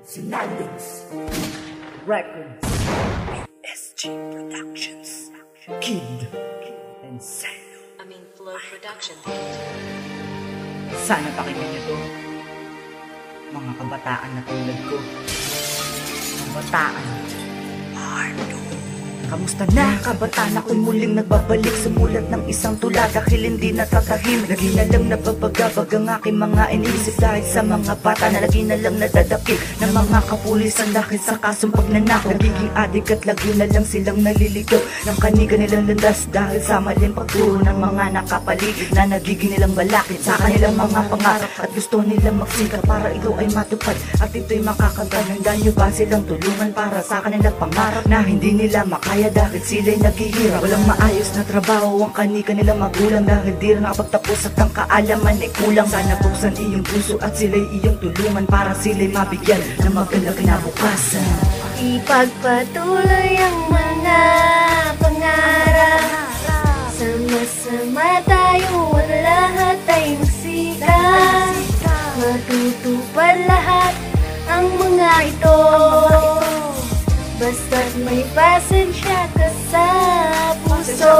Sinalings Records, SG Productions, Kid and Salo. Flow Production. Sana pakinggan niyo to, mga kabataan na tulad ko. Kabataan Ardo. Kamusta na kabataan, ako'y muling nagbabalik, sumulat ng isang tula dahil hindi natatahimik. Lagi na lang nababagabag ang aking mga inisip dahil sa mga bata na lagi na lang nadadakip ng mga kapulisan dahil sa kasong pagnanakaw. Nagiging adik at lagi na lang silang naliligaw ng kaniga nilang landas dahil sa maling pagturo ng mga nakapaligid na nagiging nilang balakid sa kanilang mga pangarap at gusto nilang magsikap para ito ay matupad at ito'y makakanta. Handa nyo ba silang tulungan para sa kanilang pangarap na hindi nila makaya dahil sila'y naghihirap? Walang maayos na trabaho ang kanika nilang magulang dahil di rin nakapagtapos at ang kaalaman ay kulang. Sana buksan iyong puso at sila'y iyong tulungan para sila'y mabigyan ng magandang kinabukasan. Ipagpatuloy ang mga pangarap, sama-sama tayo at lahat ay magsikap. Matutupad lahat ang mga ito, basta't may pasensya ka sa puso.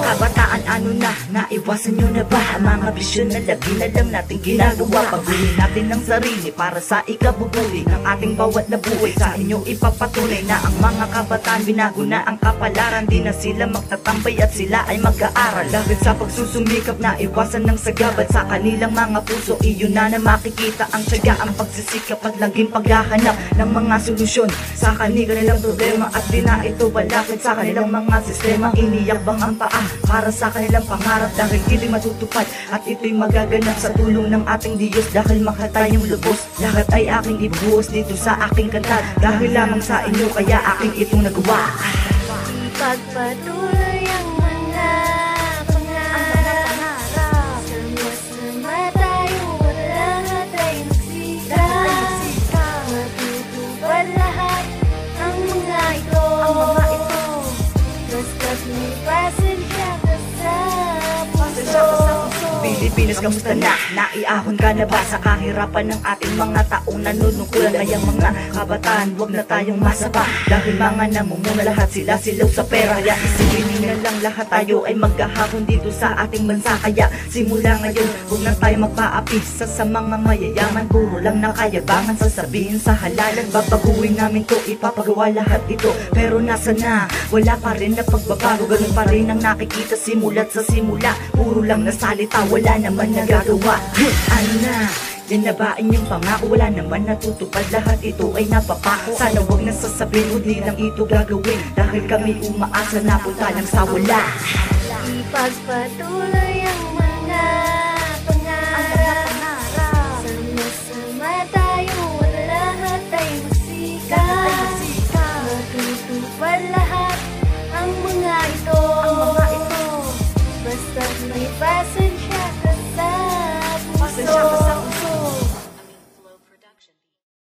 Kabataan, ano na, naiwasan nyo na ba ang mga bisyon na lagi na lang natin ginagawa? Paguhin natin ang sarili para sa ikabubuhay ng ating bawat nabuhay. Sa inyo ipapatunay na ang mga kabataan binago na ang kapalaran. Di na sila magtatambay at sila ay mag-aaral dahil sa pagsusumikap na iwasan ng sagabal sa kanilang mga puso. Iyon na makikita ang tiyaga, ang pagsisikap at laging paghahanap ng mga solusyon sa kanilang problema at di na ito balakid sa kanilang mga sistema. Iniyak bang ang paa para sa kanilang pangarap dahil ito'y matutupad at ito'y magaganap sa tulong ng ating Diyos dahil mahal tayong lubos. Lahat ay aking ibuhos dito sa aking kanta dahil lamang sa inyo kaya aking itong nagawa. Ipagpatuloy ang mga pangarap, sama-sama tayo at lahat ay magsikap. Matutupad lahat ang mga ito, basta't may pasensya ka sa puso. Pilipinas, kamusta na? Naiahon ka na ba sa kahirapan ng ating mga taong nanunungkulan? Kaya mga kabataan, huwag na tayong masapa dahil mga namumuna lahat sila silaw sa pera. Kaya isipin na lang lahat tayo ay maghahakon dito sa ating bansa. Kaya simula ngayon, huwag na tayo magpaapisa sa mga mayayaman. Puro lang nakayabangan sasabihin sa halalan. Babaguhin namin to, ipapagawa lahat ito. Pero nasa na, wala pa rin na pagbabago. Ganun pa rin ang nakikita simulat sa simula. Puro lang nasalita, wala naman nagagawa. Ano na? Yan na ba inyong pangako? Wala naman natutupad, lahat ito ay napapako. Sana huwag na sasabihin, hindi lang ito gagawin dahil kami umaasa na punta lang sa wala. Ipagpatuloy ang mga pangarap, sama-sama tayo at lahat ay magsikap. Matutupad lahat ang mga ito, basta't may pasensya